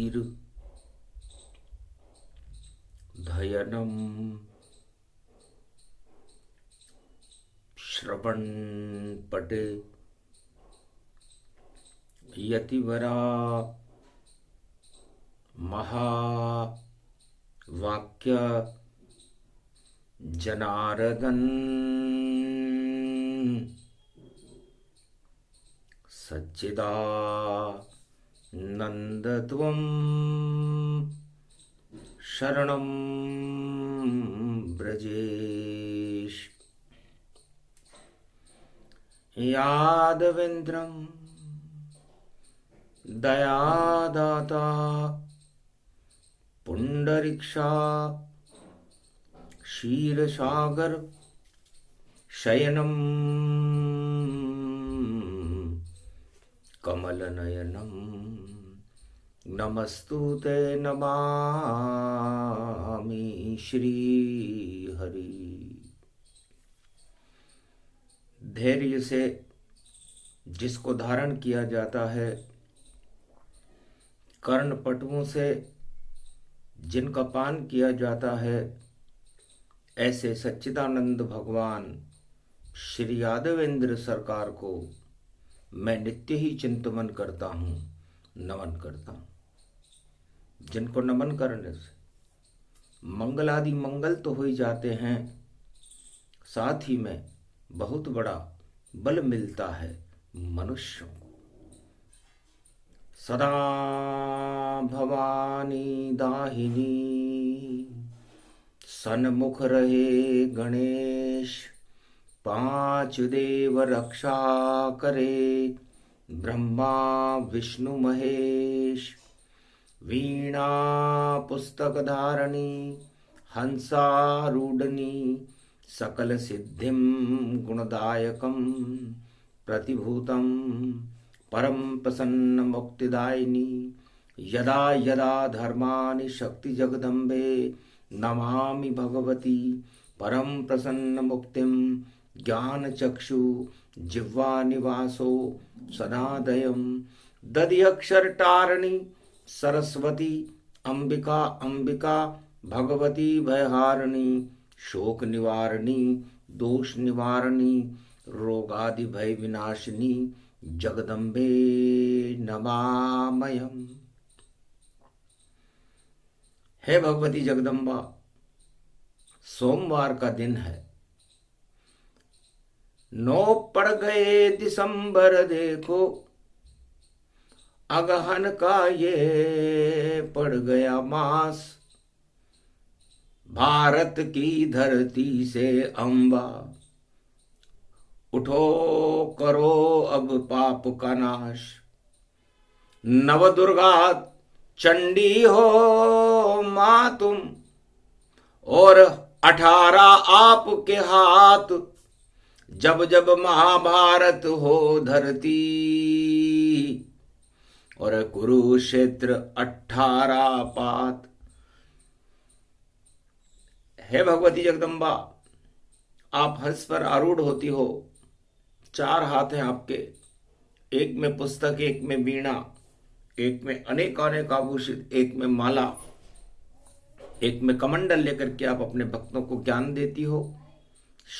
धीर धयनम श्रवण पटे यतिवरा महावाक्य जनार्दन सच्चिदानंदत्वं शरणं ब्रजेश यादवेन्द्रं दयादाता पुंडरीक्षा क्षीरसागर शयनं कमलनयनं नमस्तुते नमामि श्रीहरि। धैर्य से जिसको धारण किया जाता है, कर्णपटुओं से जिनका पान किया जाता है, ऐसे सच्चिदानंद भगवान श्री यादवेंद्र सरकार को मैं नित्य ही चिंतन करता हूँ, नमन करता हूँ। जिनको नमन करने से मंगल आदि मंगल तो हो ही जाते हैं, साथ ही में बहुत बड़ा बल मिलता है मनुष्यों को। सदा भवानी दाहिनी सन्मुख रहे गणेश, पांच देव रक्षा करे ब्रह्मा विष्णु महेश। वीणा पुस्तक धारणी हंसारूढ़नी, सकल सिद्धिं गुणदायकं प्रतिभूतं परम प्रसन्न मुक्तिदायिनी। यदा यदा धर्माणि शक्ति जगदम्बे, नमामि भगवती परम प्रसन्न मुक्तिं। ज्ञान चक्षु जिह्वा निवासो सदादयं, दधि अक्षर टारणी सरस्वती अंबिका अंबिका भगवती भयहारिणी। शोक निवारणी दोष निवारणी रोगादि भय विनाशिनी, जगदम्बे नमामयम्। हे भगवती जगदम्बा, सोमवार का दिन है, 9 पड़ गए दिसंबर देखो, अगहन का ये पड़ गया मास। भारत की धरती से अम्बा, उठो करो अब पाप का नाश। नव दुर्गा चंडी हो मां तुम, और 18 आपके हाथ। जब जब महाभारत हो धरती, और कुरुक्षेत्र 18 पात। हे भगवती जगदम्बा, आप हंस पर आरूढ़ होती हो, 4 हाथ हैं आपके, एक में पुस्तक, एक में वीणा, एक में अनेक अनेक आभूषित, एक में माला, एक में कमंडल लेकर के आप अपने भक्तों को ज्ञान देती हो,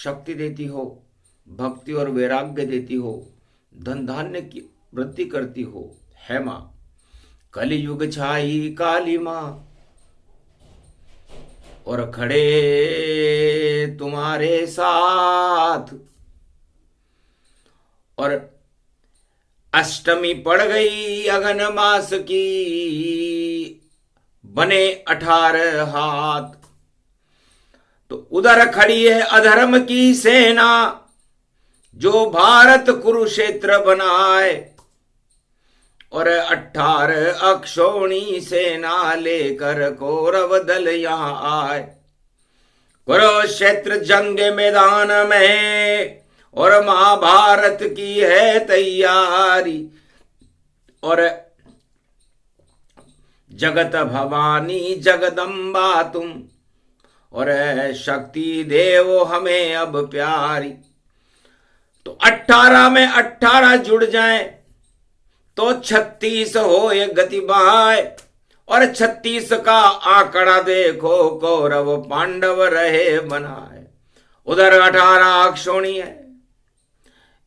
शक्ति देती हो, भक्ति और वैराग्य देती हो, धन धान्य की वृद्धि करती हो। है मां, कलियुग छाई काली मां, और खड़े तुम्हारे साथ। और अष्टमी पड़ गई अगन मास की, बने 18 हाथ। तो उधर खड़ी है अधर्म की सेना, जो भारत कुरुक्षेत्र बनाए। और 18 अक्षौणी सेना लेकर कौरव दल यहां आए। कुरुक्षेत्र जंग मैदान में, और महाभारत की है तैयारी। और जगत भवानी जगदम्बा तुम, और शक्ति देव हमें अब प्यारी। तो 18 में 18 जुड़ जाएं तो 36 हो ये गति बहाए। और 36 का आंकड़ा देखो, कौरव पांडव रहे बनाए। उधर 18 अक्षोणी है,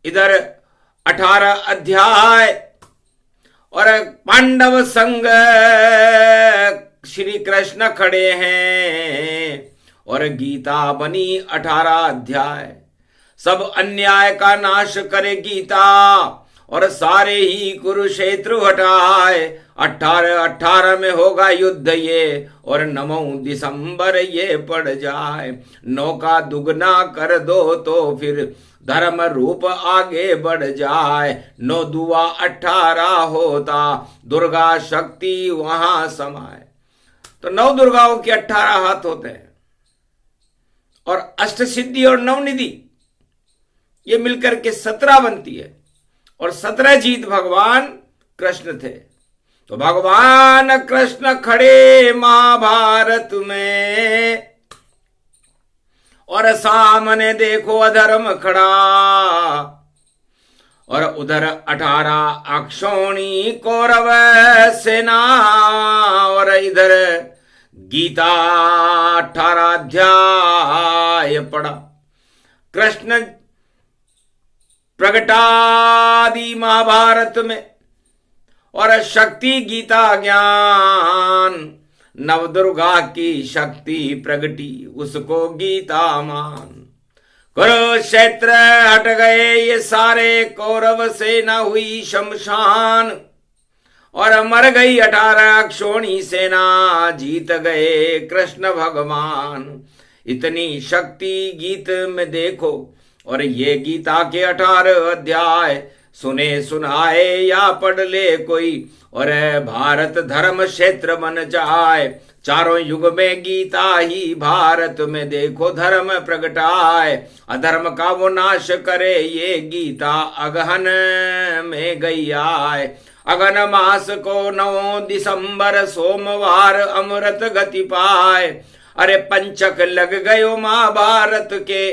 इधर 18 अध्याय, और पांडव संग श्री कृष्ण खड़े हैं, और गीता बनी 18 अध्याय। सब अन्याय का नाश करे गीता, और सारे ही कुरुक्षेत्र हटाए। 18 में होगा युद्ध ये, और 9 दिसंबर ये पड़ जाए। 9 का दुगना कर दो तो फिर धर्म रूप आगे बढ़ जाए। 9 दुआ 18 होता, दुर्गा शक्ति वहां समाए। तो 9 दुर्गाओं के 18 हाथ होते हैं, और अष्ट सिद्धि और नवनिधि ये मिलकर के 17 बनती है, और 17 जीत भगवान कृष्ण थे। तो भगवान कृष्ण खड़े महाभारत में, और सामने देखो अधर्म खड़ा, और उधर 18 अक्षोणी कौरव सेना, और इधर गीता 18 अध्याय पढ़ा। कृष्ण प्रगटादि महाभारत में, और शक्ति गीता ज्ञान। नवदुर्गा की शक्ति प्रगटी, उसको गीता मान। कुरुक्षेत्र हट गए ये सारे, कौरव सेना हुई शमशान, और मर गई 18 अक्षोणी सेना, जीत गए कृष्ण भगवान। इतनी शक्ति गीत में देखो, और ये गीता के 18 अध्याय सुने सुनाए या पढ़ ले कोई, और भारत धर्म क्षेत्र बन जाए। चारों युग में गीता ही भारत में देखो धर्म प्रगटाए। अधर्म का वो नाश करे ये गीता अगहन में गई आए। अगन मास को 9 दिसंबर सोमवार अमृत गति पाए। अरे पंचक लग गयो महाभारत के,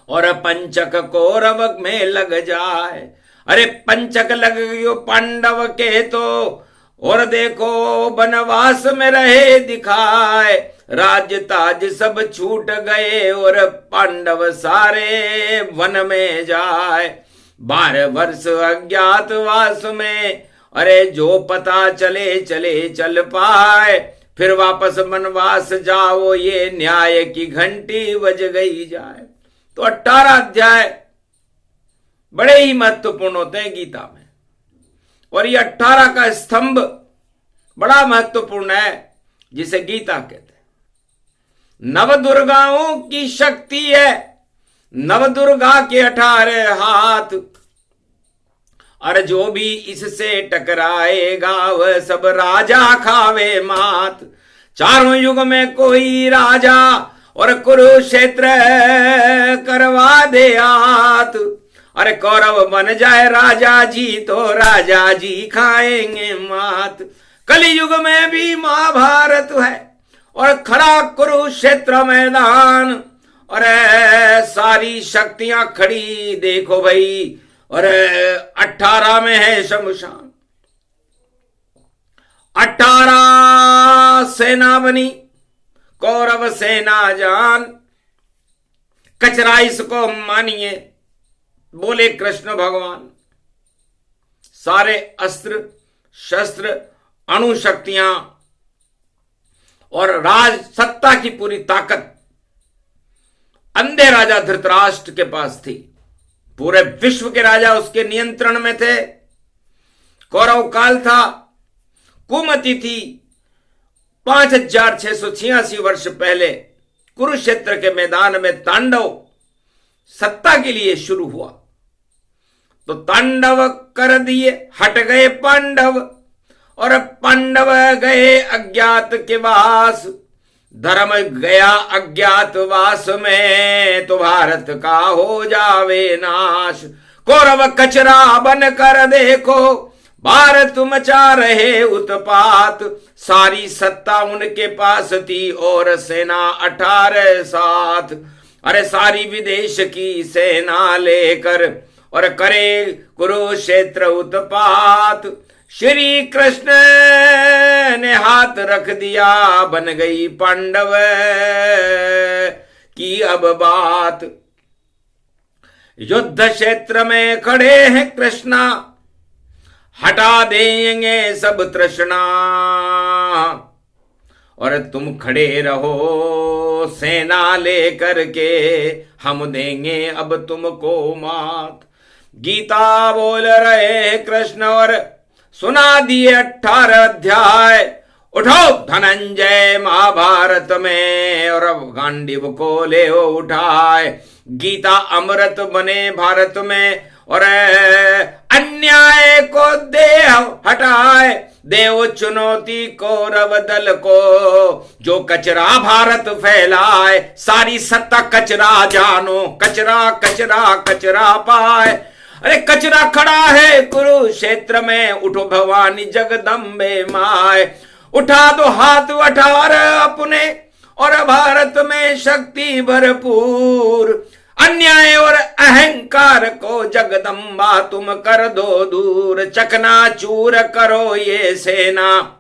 और पंचक कौरव में लग जाए। अरे पंचक लग गयो पांडव के तो, और देखो वनवास में रहे दिखाए। राज्य ताज सब छूट गए, और पांडव सारे वन में जाए। 12 वर्ष अज्ञातवास में, अरे जो पता चले चले चल पाए। फिर वापस वनवास जाओ, ये न्याय की घंटी बज गई जाए। तो 18 अध्याय बड़े ही महत्वपूर्ण होते हैं गीता में, और ये 18 का स्तंभ बड़ा महत्वपूर्ण है जिसे गीता कहते हैं। नवदुर्गाओं की शक्ति है, नवदुर्गा के 18 हाथ, और जो भी इससे टकराएगा वह सब राजा खावे मात। चारों युग में कोई राजा, और कुरुक्षेत्र करवा दे आत। अरे कौरव बन जाए राजा जी, तो राजा जी खाएंगे मात। कलयुग में भी महाभारत है, और खड़ा कुरुक्षेत्र मैदान, और सारी शक्तियां खड़ी देखो भाई, और 18 में है शमशान। 18 सेना बनी, कौरव सेना जान। कचरा इसको मानिए, बोले कृष्ण भगवान। सारे अस्त्र शस्त्र अणु शक्तियां और राज सत्ता की पूरी ताकत अंधे राजा धृतराष्ट्र के पास थी। पूरे विश्व के राजा उसके नियंत्रण में थे। कौरव काल था, कुमति थी। 5686 वर्ष पहले कुरुक्षेत्र के मैदान में तांडव सत्ता के लिए शुरू हुआ। तो तांडव कर दिए, हट गए पांडव, और पांडव गए अज्ञात के वास। धर्म गया अज्ञातवास में, तो भारत का हो जावे नाश। कौरव कचरा बन कर देखो, भारत मचा रहे उत्पात। सारी सत्ता उनके पास थी, और सेना 18 साथ। अरे सारी विदेश की सेना लेकर, और करे कुरुक्षेत्र उत्पात। श्री कृष्ण ने हाथ रख दिया, बन गई पांडव की अब बात। युद्ध क्षेत्र में खड़े हैं कृष्णा, हटा देंगे सब तृष्णा, और तुम खड़े रहो सेना लेकर के, हम देंगे अब तुमको मात। गीता बोल रहे कृष्ण और सुना दिए 18 अध्याय। उठो धनंजय महाभारत में, और अब गांडीव को ले उठाए। गीता अमृत बने भारत में, और अन्याय को देह हटाए। देव चुनौती कौरव दल को, जो कचरा भारत फैलाए। सारी सत्ता कचरा जानो, कचरा कचरा कचरा पाए। अरे कचरा खड़ा है कुरुक्षेत्र में, उठो भवानी जगदम्बे माए। उठा दो हाथ अठार अपने, और भारत में शक्ति भरपूर। अन्याय और अहंकार को जगदम्बा तुम कर दो दूर। चकनाचूर करो ये सेना,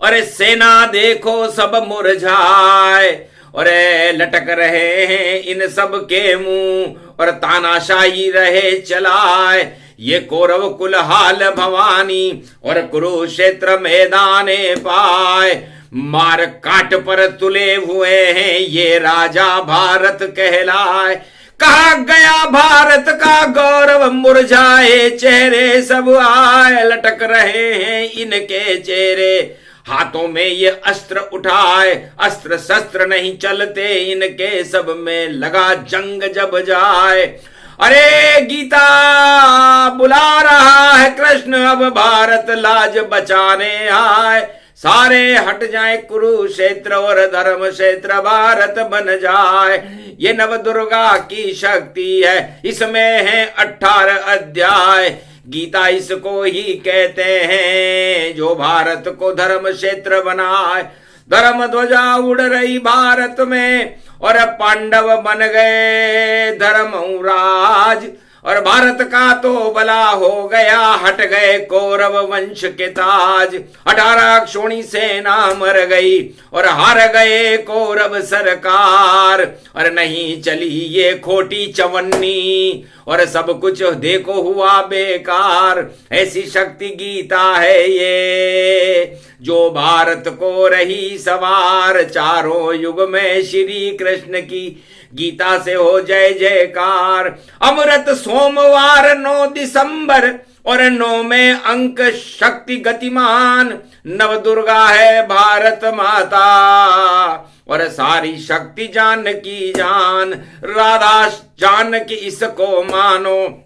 और सेना देखो सब मुरझाए। और लटक रहे हैं इन सब के मुंह, और तानाशाही रहे चलाए। ये कौरव कुल हाल भवानी, और कुरुक्षेत्र मैदाने पाए। मार काट पर तुले हुए हैं ये राजा भारत कहलाए। कहा गया भारत का गौरव, मुरझाए चेहरे सब आए। लटक रहे हैं इनके चेहरे, हाथों में ये अस्त्र उठाए। अस्त्र शस्त्र नहीं चलते इनके, सब में लगा जंग जब जाए। अरे गीता बुला रहा है कृष्ण, अब भारत लाज बचाने आए। सारे हट जाए कुरुक्षेत्र, और धर्म क्षेत्र भारत बन जाए। ये नव दुर्गा की शक्ति है, इसमें है 18 अध्याय। गीता इसको ही कहते हैं, जो भारत को धर्म क्षेत्र बनाए। धर्म ध्वजा उड़ रही भारत में, और पांडव बन गए धर्मराज। और भारत का तो भला हो गया, हट गए कौरव वंश के ताज। 18 क्षोणी सेना मर गई, और हार गए कौरव सरकार। और नहीं चली ये खोटी चवन्नी, और सब कुछ देखो हुआ बेकार। ऐसी शक्ति गीता है ये, जो भारत को रही सवार। चारों युग में श्री कृष्ण की गीता से हो जय जयकार। अमृत सोमवार 9 दिसंबर, और 9 में अंक शक्ति गतिमान। नव दुर्गा है भारत माता, और सारी शक्ति जान की जान। राधा जान की इसको मानो,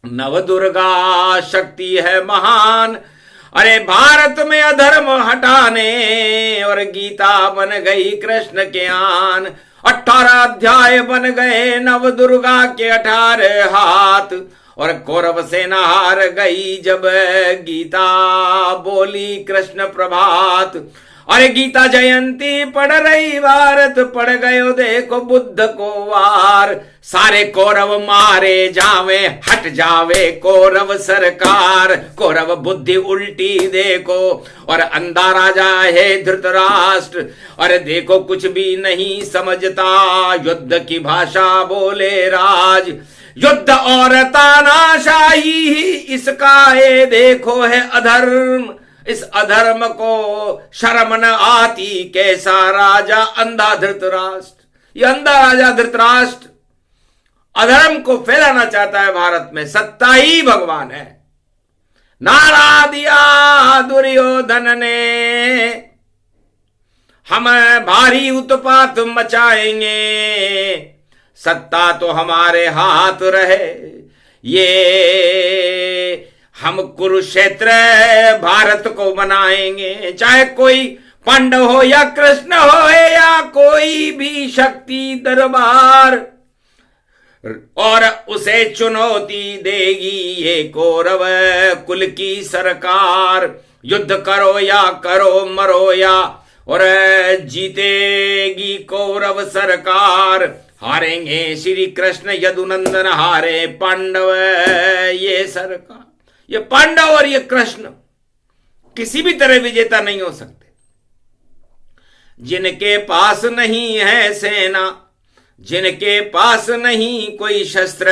नव दुर्गा शक्ति है महान। अरे भारत में अधर्म हटाने, और गीता बन गई कृष्ण के आन। 18 अध्याय बन गए नव दुर्गा के 18 हाथ। और कौरव सेना हार गई जब गीता बोली कृष्ण प्रभात। अरे गीता जयंती पढ़ रही भारत, पढ़ गयो देखो बुद्ध को वार। सारे कौरव मारे जावे, हट जावे कौरव सरकार। कौरव बुद्धि उल्टी देखो, और अंधा राजा है धृतराष्ट्र। अरे देखो कुछ भी नहीं समझता, युद्ध की भाषा बोले राज। युद्ध और तानाशाही ही इसका ये देखो है अधर्म। इस अधर्म को शर्म न आती, कैसा राजा अंधा धृतराष्ट्र। ये अंधा राजा धृतराष्ट्र अधर्म को फैलाना चाहता है भारत में। सत्ता ही भगवान है। नारा दिया दुर्योधन ने, हम भारी उत्पात मचाएंगे। सत्ता तो हमारे हाथ रहे, ये हम कुरुक्षेत्र भारत को बनाएंगे। चाहे कोई पांडव हो या कृष्ण हो या कोई भी शक्ति दरबार, और उसे चुनौती देगी ये कौरव कुल की सरकार। युद्ध करो या करो मरो या, और जीतेगी कौरव सरकार। हारेंगे श्री कृष्ण यदुनंदन, हारे पांडव ये सरकार। ये पांडव और ये कृष्ण किसी भी तरह विजेता नहीं हो सकते। जिनके पास नहीं है सेना, जिनके पास नहीं कोई शस्त्र,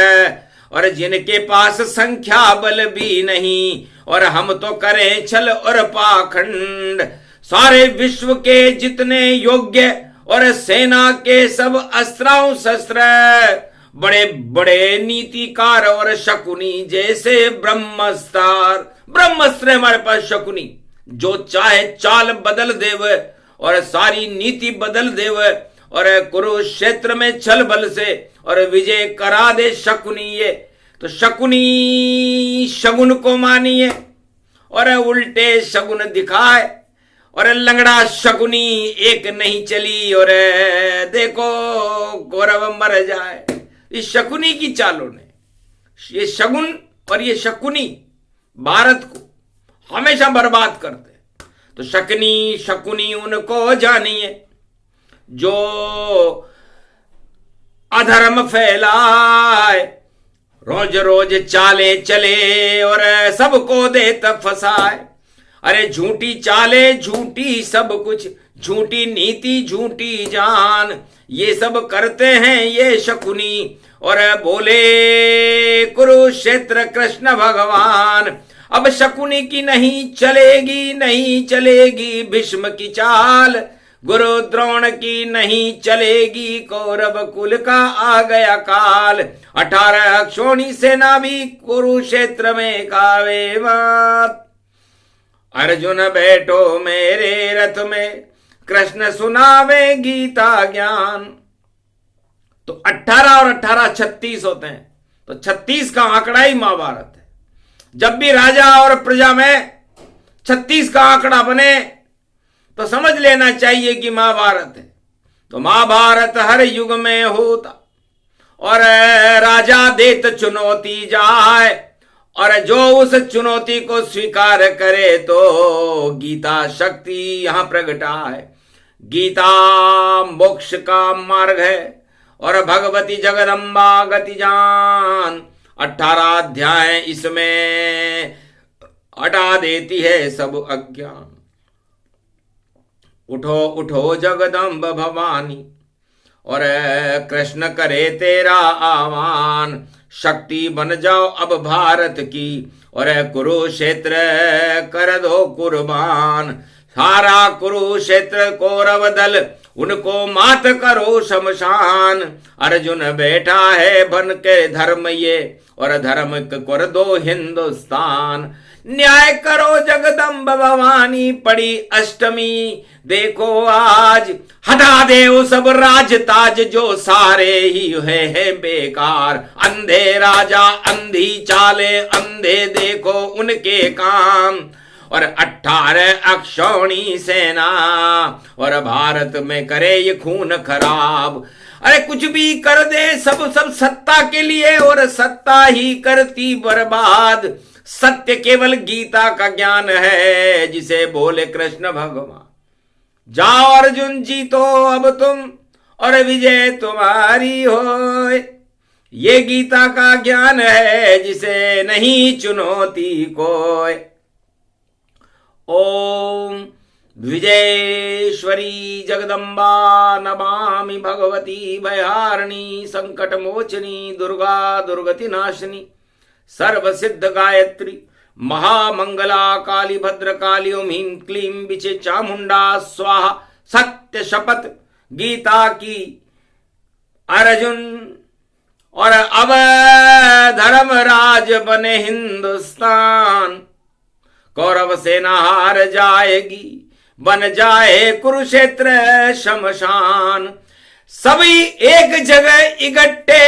और जिनके पास संख्या बल भी नहीं, और हम तो करें छल और पाखंड। सारे विश्व के जितने योग्य और सेना के सब अस्त्रों शस्त्र, बड़े बड़े नीतिकार और शकुनी जैसे ब्रह्मस्त्र। ब्रह्मस्त्र हमारे पास शकुनी, जो चाहे चाल बदल देव और सारी नीति बदल देव, और कुरुक्षेत्र में छल बल से और विजय करा दे शकुनी। ये तो शकुनी शगुन को मानिए और उल्टे शगुन दिखाए, और लंगड़ा शकुनी एक नहीं चली, और देखो कौरव मर जाए। इस शकुनी की चालों ने, ये शगुन और ये शकुनी भारत को हमेशा बर्बाद करते। तो शकुनी शकुनी उनको जानिए जो अधर्म फैलाए, रोज रोज चाले चले और सबको देत फसाए। अरे झूठी चाले, झूठी सब कुछ, झूठी नीति, झूठी जान, ये सब करते हैं ये शकुनी। और बोले कुरुक्षेत्र कृष्ण भगवान, अब शकुनी की नहीं चलेगी, नहीं चलेगी भीष्म की चाल, गुरु द्रोण की नहीं चलेगी, कौरव कुल का आ गया काल। 18 अक्षोणी सेना भी कुरुक्षेत्र में कावे मात। अर्जुन बैठो मेरे रथ में, कृष्ण सुनावे गीता ज्ञान। तो 18 और 18 36 होते हैं, तो 36 का आंकड़ा ही महाभारत है। जब भी राजा और प्रजा में 36 का आंकड़ा बने तो समझ लेना चाहिए कि महाभारत है। तो महाभारत हर युग में होता, और राजा देत चुनौती जाए, और जो उस चुनौती को स्वीकार करे तो गीता शक्ति यहां प्रगटा है। गीता मोक्ष का मार्ग है और भगवती जगदम्बा गति जान। 18 अध्याय इसमें हटा देती है सब अज्ञान। उठो उठो जगदम्ब भवानी, और कृष्ण करे तेरा आह्वान। शक्ति बन जाओ अब भारत की, और कुरुक्षेत्र कर दो कुर्बान। सारा कुरुक्षेत्र कौरव दल, उनको मात करो शमशान। अर्जुन बैठा है बन के धर्म ये, और धर्म कर दो हिंदुस्तान। न्याय करो जगदम्ब भवानी, पड़ी अष्टमी देखो आज। हटा दे वो सब राज ताज जो सारे ही है बेकार। अंधे राजा अंधी चाले, अंधे देखो उनके काम। और 18 अक्षौणी सेना, और भारत में करे ये खून खराब। अरे कुछ भी कर दे सब सत्ता के लिए, और सत्ता ही करती बर्बाद। सत्य केवल गीता का ज्ञान है, जिसे बोले कृष्ण भगवान। जाओ अर्जुन जीतो अब तुम, और विजय तुम्हारी हो। ये गीता का ज्ञान है, जिसे नहीं चुनौती कोई। ओम विजयेश्वरी जगदम्बा नमामि भगवती भयहारिणी संकट मोचनी दुर्गा दुर्गति नाशिनी सर्व सिद्ध गायत्री महामंगला काली भद्रकाली ओम ह्रीं क्लीं विचे चामुंडा स्वाहा। सत्य शपथ गीता की अर्जुन, और अब धर्मराज बने हिंदुस्तान। कौरव सेना हार जाएगी, बन जाए कुरुक्षेत्र शमशान। सभी एक जगह इकट्ठे,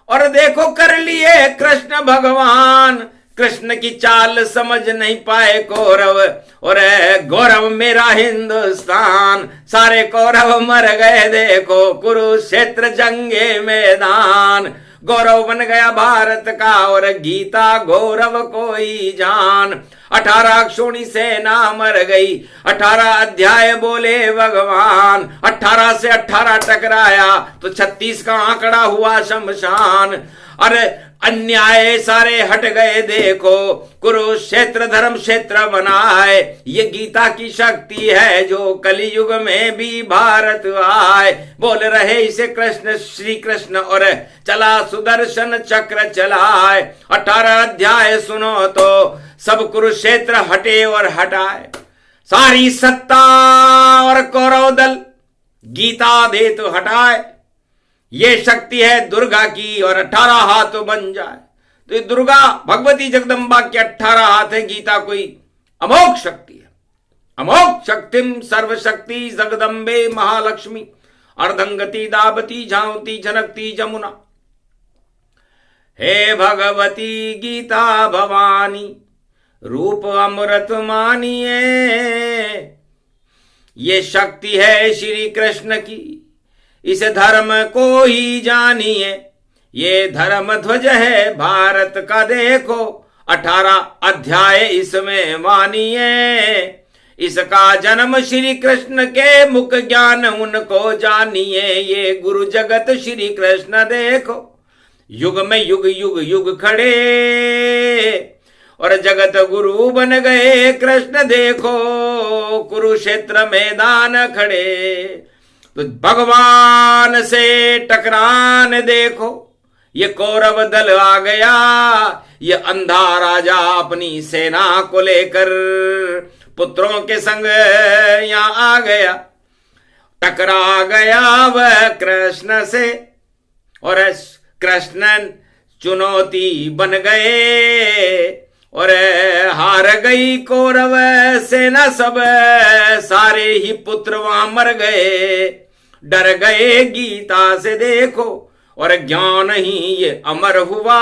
और देखो कर लिए कृष्ण भगवान। कृष्ण की चाल समझ नहीं पाए कौरव, और गौरव मेरा हिंदुस्तान। सारे कौरव मर गए देखो कुरुक्षेत्र जंगे मैदान। गौरव बन गया भारत का, और गीता गौरव कोई जान। 18 अक्षौणी सेना मर गई, 18 अध्याय बोले भगवान। 18 से 18 टकराया तो 36 का आंकड़ा हुआ शमशान। अरे अन्याय सारे हट गए, देखो कुरुक्षेत्र धर्म क्षेत्र बना है। ये गीता की शक्ति है जो कलयुग में भी भारत आए। बोल रहे इसे कृष्ण श्री कृष्ण और चला सुदर्शन चक्र चलाए। 18 अध्याय सुनो तो सब कुरुक्षेत्र हटे और हटाए। सारी सत्ता और कौरव दल गीता दे तो हटाए। ये शक्ति है दुर्गा की और 18 हाथ बन जाए। तो ये दुर्गा भगवती जगदम्बा के 18 हाथ है। गीता कोई अमोघ शक्ति है। अमोघ शक्तिम सर्वशक्ति जगदम्बे महालक्ष्मी अर्धंगति दावती झांवती झनकती जमुना। हे भगवती गीता भवानी रूप अमृत मानिए। ये शक्ति है श्री कृष्ण की, इस धर्म को ही जानिए। ये धर्म ध्वज है भारत का, देखो 18 अध्याय इसमें मानिए। इसका जन्म श्री कृष्ण के मुख ज्ञान उनको जानिए। ये गुरु जगत श्री कृष्ण देखो युग में युग युग युग खड़े और जगत गुरु बन गए कृष्ण, देखो कुरुक्षेत्र मैदान खड़े। तो भगवान से टकरान देखो ये कौरव दल आ गया। ये अंधा राजा अपनी सेना को लेकर पुत्रों के संग यहां आ गया। टकरा गया वह कृष्ण से और कृष्ण चुनौती बन गए और हार गई कौरव सेना। सब सारे ही पुत्र वहां मर गए, डर गए गीता से देखो और ज्ञान ही ये अमर हुआ।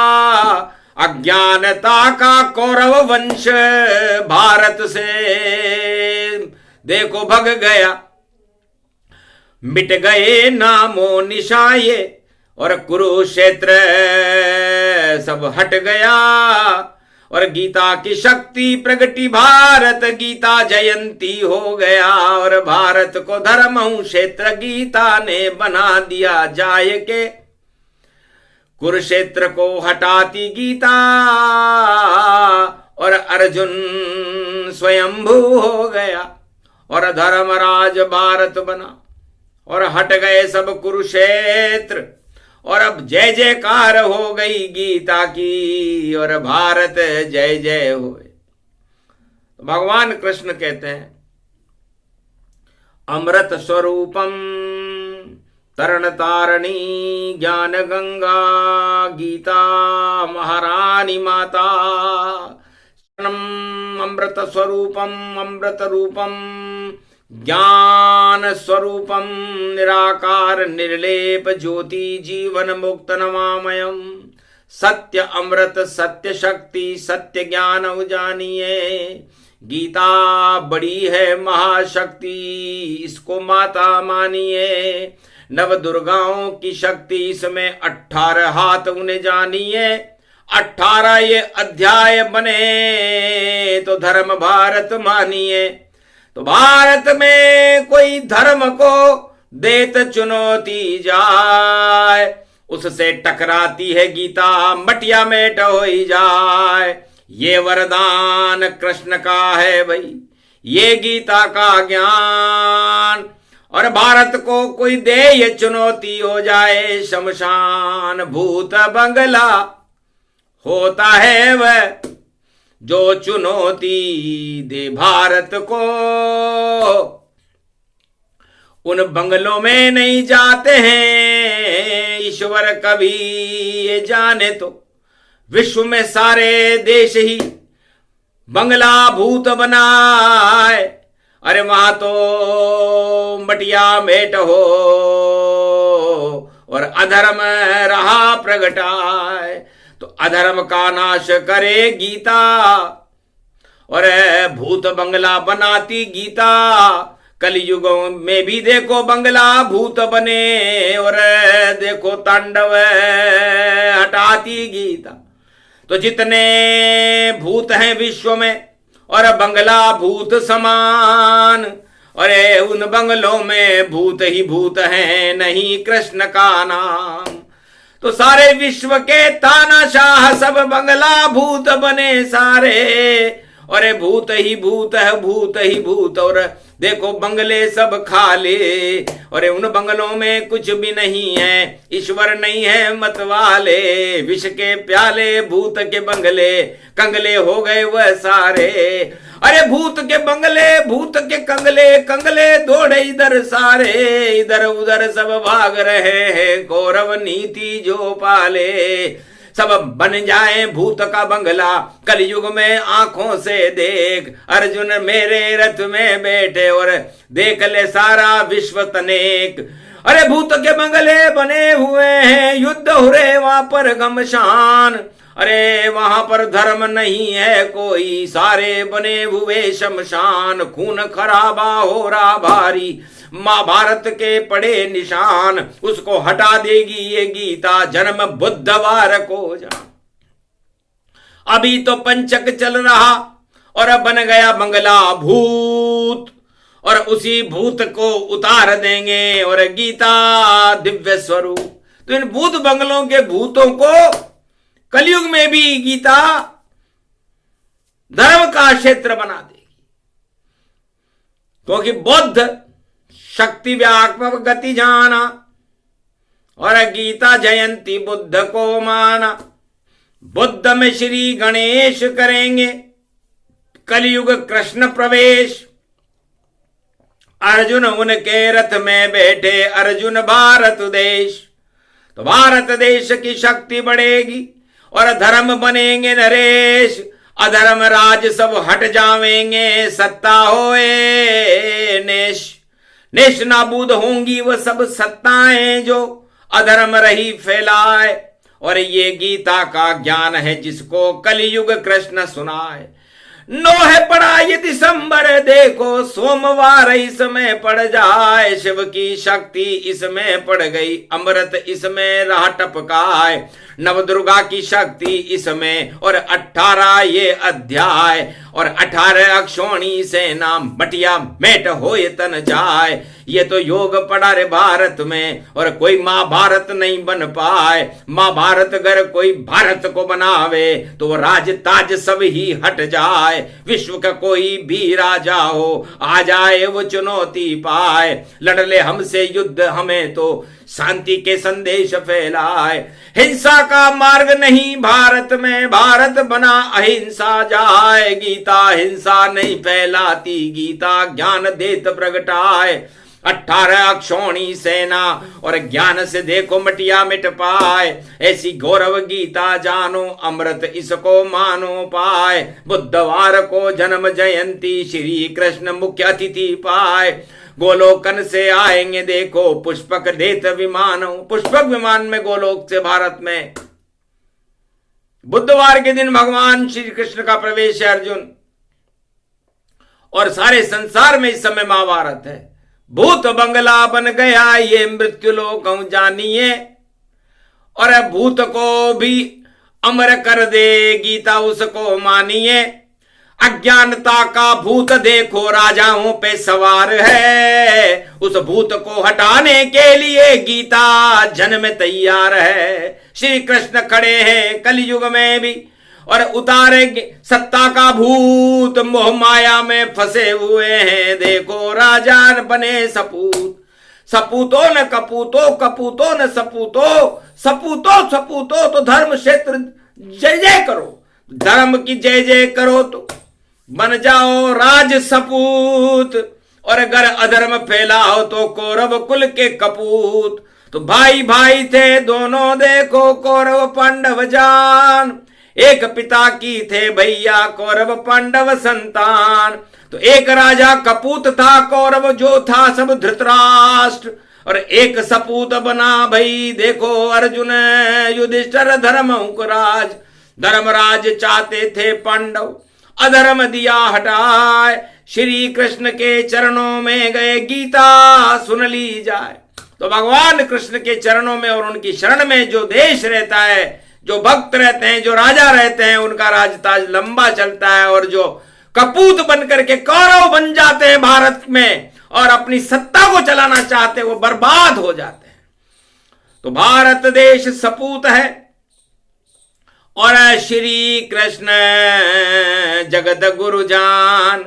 अज्ञानता का कौरव वंश भारत से देखो भग गया। मिट गए नामो निशाये और कुरुक्षेत्र सब हट गया और गीता की शक्ति प्रगति भारत गीता जयंती हो गया। और भारत को धर्म क्षेत्र गीता ने बना दिया जाय के। कुरुक्षेत्र को हटाती गीता और अर्जुन स्वयंभू हो गया और धर्मराज भारत बना और हट गए सब कुरुक्षेत्र और अब जय जयकार हो गई गीता की और भारत जय जय होए। तो भगवान कृष्ण कहते हैं अमृत स्वरूपम तरण तारणी ज्ञान गंगा गीता महारानी माता। अमृत स्वरूपम अमृत रूपम ज्ञान स्वरूपम निराकार निर्लेप ज्योति जीवन मुक्त नमामयम। सत्य अमृत सत्य शक्ति सत्य ज्ञान उजानिए। गीता बड़ी है महाशक्ति इसको माता मानिए। नव दुर्गाओं की शक्ति इसमें 18 हाथ उन्हें जानिए। 18 ये अध्याय बने तो धर्म भारत मानिए। तो भारत में कोई धर्म को देत चुनौती जाए उससे टकराती है गीता मटिया मेट हो जाए। ये वरदान कृष्ण का है भाई ये गीता का ज्ञान। और भारत को कोई दे ये चुनौती हो जाए शमशान भूत बंगला होता है वह जो चुनौती दे भारत को। उन बंगलों में नहीं जाते हैं ईश्वर कभी ये जाने तो। विश्व में सारे देश ही बंगला भूत बनाए। अरे वहां तो मटिया मेट हो और अधर्म रहा प्रगटाए। तो अधर्म का नाश करे गीता और भूत बंगला बनाती गीता। कलयुगों में भी देखो बंगला भूत बने और देखो तांडव हटाती गीता। तो जितने भूत हैं विश्व में और बंगला भूत समान। अरे उन बंगलों में भूत ही भूत हैं नहीं कृष्ण का नाम। तो सारे विश्व के तानाशाह सब बंगला भूत बने सारे। अरे भूत ही भूत है, भूत ही भूत, और देखो बंगले सब खाले। अरे उन बंगलों में कुछ भी नहीं है, ईश्वर नहीं है मतवाले। विष के प्याले भूत के बंगले, कंगले हो गए वह सारे। अरे भूत के बंगले, भूत के कंगले, कंगले दौड़े इधर सारे। इधर उधर सब भाग रहे हैं, कौरव नीति जो पाले। सब बन जाए भूत का बंगला, कलयुग में आंखों से देख। अर्जुन मेरे रथ में बैठे और देख ले सारा विश्व तनेक। अरे भूत के बंगले बने हुए हैं, युद्ध हो रहे वहां पर घमशान। अरे वहां पर धर्म नहीं है कोई, सारे बने हुए शमशान। खून खराबा हो रहा भारी, महाभारत के पड़े निशान। उसको हटा देगी ये गीता, जन्म बुधवार को जा। अभी तो पंचक चल रहा और अब बन गया बंगला भूत, और उसी भूत को उतार देंगे और गीता दिव्य स्वरूप। तो इन भूत बंगलों के भूतों को कलयुग में भी गीता धर्म का क्षेत्र बना देगी, क्योंकि बुद्ध शक्ति व्यापक गति जाना और गीता जयंती बुद्ध को माना। बुद्ध में श्री गणेश करेंगे कलयुग कृष्ण प्रवेश। अर्जुन उनके रथ में बैठे, अर्जुन भारत देश। तो भारत देश की शक्ति बढ़ेगी और धर्म बनेंगे नरेश। अधर्म राज सब हट जावेंगे, सत्ता होए नेश। नेश नाबूद होंगी वह सब सत्ताएं जो अधर्म रही फैलाए। और ये गीता का ज्ञान है जिसको कलयुग कृष्ण सुनाए। नोह पड़ा ये दिसंबर देखो, सोमवार इसमें पड़ जाए। शिव की शक्ति इसमें पड़ गई, अमृत इसमें रहा टपकाए। नवदुर्गा की शक्ति इसमें, और 18 ये अध्याय, और 18 अक्षोणी से नाम बटिया मेट होए तन जाए। ये तो योग पड़ा रे भारत में, और कोई महाभारत नहीं बन पाए। महाभारत अगर कोई भारत को बनावे तो वो राज ताज सब ही हट जाए। विश्व का कोई भी राजा हो आ जाए वो चुनौती पाए। लड़ ले हमसे युद्ध हमें तो शांति के संदेश फैलाए। हिंसा का मार्ग नहीं भारत में, भारत बना अहिंसा जाए। गीता हिंसा नहीं फैलाती, गीता ज्ञान देत प्रगटाए। 18 अक्षौणी सेना और ज्ञान से देखो मटिया मिट पाए। ऐसी गौरव गीता जानो, अमृत इसको मानो पाए। बुधवार को जन्म जयंती, श्री कृष्ण मुख्य अतिथि पाए। गोलोकन से आएंगे देखो पुष्पक देत विमान। पुष्पक विमान में गोलोक से भारत में बुधवार के दिन भगवान श्री कृष्ण का प्रवेश है अर्जुन। और सारे संसार में इस समय महाभारत है। भूत बंगला बन गया ये मृत्यु लोक जानिए, और भूत को भी अमर कर दे गीता उसको मानिए। अज्ञानता का भूत देखो राजाओं पे सवार है, उस भूत को हटाने के लिए गीता जन्म तैयार है। श्री कृष्ण खड़े हैं कलयुग में भी और उतारेंगे सत्ता का भूत। मोह माया में फंसे हुए हैं देखो राजान बने सपूत। सपूतो न कपूतो, कपूतो न सपूतो, सपूतो सपूतो तो धर्म क्षेत्र जय जय करो। धर्म की जय जय करो तो बन जाओ राज सपूत, और अगर अधर्म फैलाओ तो कौरव कुल के कपूत। तो भाई भाई थे दोनों देखो कौरव पांडव जान, एक पिता की थे भैया कौरव पांडव संतान। तो एक राजा कपूत था कौरव जो था सब धृतराष्ट्र, और एक सपूत बना भाई देखो अर्जुन युधिष्ठिर धर्मराज। धर्मराज चाहते थे पांडव अधर्म दिया हटाए, श्री कृष्ण के चरणों में गए गीता सुन ली जाए। तो भगवान कृष्ण के चरणों में और उनकी शरण में जो देश रहता है, जो भक्त रहते हैं, जो राजा रहते हैं, उनका राजताज लंबा चलता है। और जो कपूत बनकर के कौरव बन जाते हैं भारत में और अपनी सत्ता को चलाना चाहते हैं, वो बर्बाद हो जाते हैं। तो भारत देश सपूत है और श्री कृष्ण जगत गुरु जान,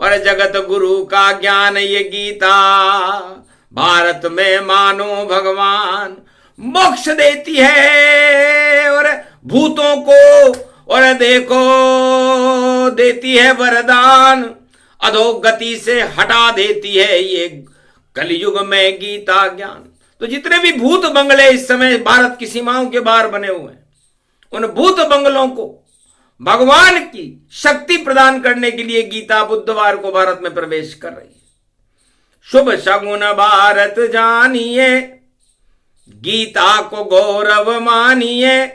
और जगत गुरु का ज्ञान ये गीता, भारत में मानो भगवान मोक्ष देती है और भूतों को, और देखो देती है वरदान, अधोगति से हटा देती है ये कलयुग में गीता ज्ञान। तो जितने भी भूत बंगले इस समय भारत की सीमाओं के बाहर बने हुए हैं, उन भूत बंगलों को भगवान की शक्ति प्रदान करने के लिए गीता बुधवार को भारत में प्रवेश कर रही है। शुभ शगुन भारत जानिए, गीता को गौरव मानिए,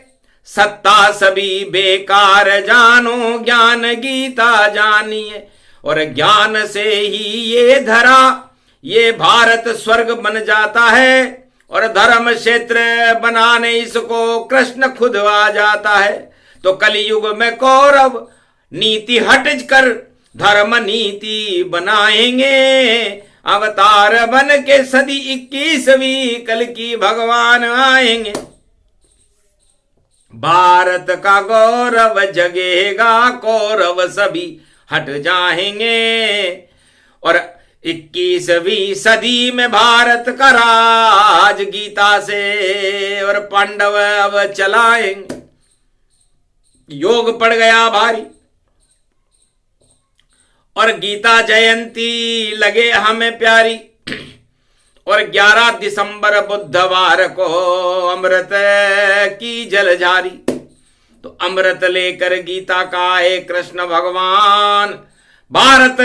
सत्ता सभी बेकार जानो, ज्ञान गीता जानिए, और ज्ञान से ही ये धरा ये भारत स्वर्ग बन जाता है, और धर्म क्षेत्र बनाने इसको कृष्ण खुद आ जाता है। तो कलयुग में कौरव नीति हट कर धर्म नीति बनाएंगे, अवतार बन के सदी 21वीं कल की भगवान आएंगे, भारत का गौरव जगेगा, कौरव सभी हट जाएंगे, और 21वीं सदी में भारत का राज गीता से और पांडव अब चलाएंगे। योग पड़ गया भारी और गीता जयंती लगे हमें प्यारी, और 11 दिसंबर बुधवार को अमृत की जलझारी। तो अमृत लेकर गीता का आए कृष्ण भगवान, भारत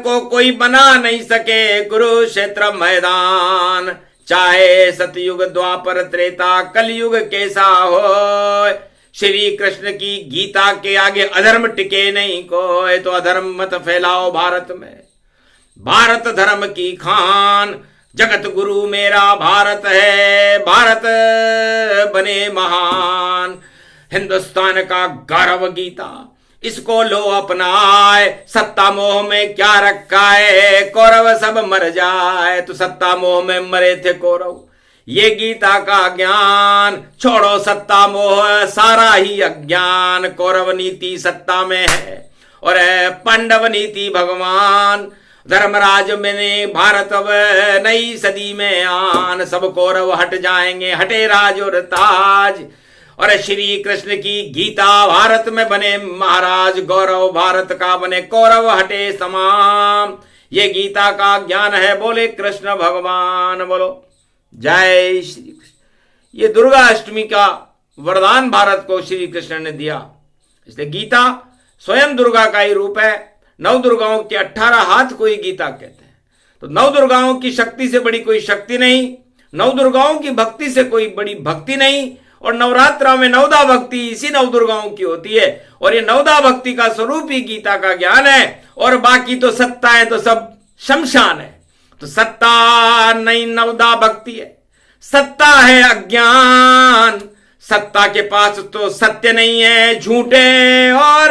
को कोई बना नहीं सके कुरुक्षेत्र मैदान, चाहे सतयुग द्वापर त्रेता कलयुग कैसा हो, श्री कृष्ण की गीता के आगे अधर्म टिके नहीं कोई। तो अधर्म मत फैलाओ भारत में, भारत धर्म की खान, जगत गुरु मेरा भारत है, भारत बने महान, हिंदुस्तान का गौरव गीता, इसको लो अपनाए, सत्ता मोह में क्या रखा है, कौरव सब मर जाए। तो सत्ता मोह में मरे थे कौरव, ये गीता का ज्ञान, छोड़ो सत्ता मोह सारा ही अज्ञान, कौरव नीति सत्ता में है और पांडव नीति भगवान, धर्मराज में भारत अब नई सदी में आन, सब कौरव हट जाएंगे, हटे राज और ताज, और श्री कृष्ण की गीता भारत में बने महाराज, गौरव भारत का बने, कौरव हटे समाम, ये गीता का ज्ञान है, बोले कृष्ण भगवान, बोलो जय श्री कृष्ण। ये दुर्गा अष्टमी का वरदान भारत को श्री कृष्ण ने दिया, इसलिए गीता स्वयं दुर्गा का ही रूप है। 9 दुर्गाओं के 18 हाथ को ही गीता कहते हैं। तो 9 दुर्गाओं की शक्ति से बड़ी कोई शक्ति नहीं, 9 दुर्गाओं की भक्ति से कोई बड़ी भक्ति नहीं, और नवरात्रा में 9दा भक्ति इसी 9 दुर्गाओं की होती है, और ये 9दा भक्ति का स्वरूप ही गीता का ज्ञान है, और बाकी तो सत्ता है तो सब शमशान है। तो सत्ता नहीं 9दा भक्ति है, सत्ता है अज्ञान, सत्ता के पास तो सत्य नहीं है, झूठे और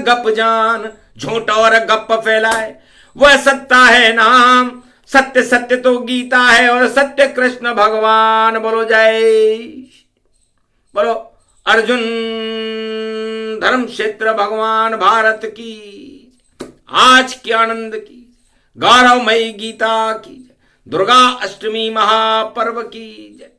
गप जान, झूठ और गप फैलाए वह सत्ता है नाम, सत्य सत्य तो गीता है और सत्य कृष्ण भगवान, बोलो जय, बोलो अर्जुन धर्म क्षेत्र भगवान भारत की, आज के आनंद की, गौरवमयी गीता की, दुर्गा अष्टमी महापर्व की जय।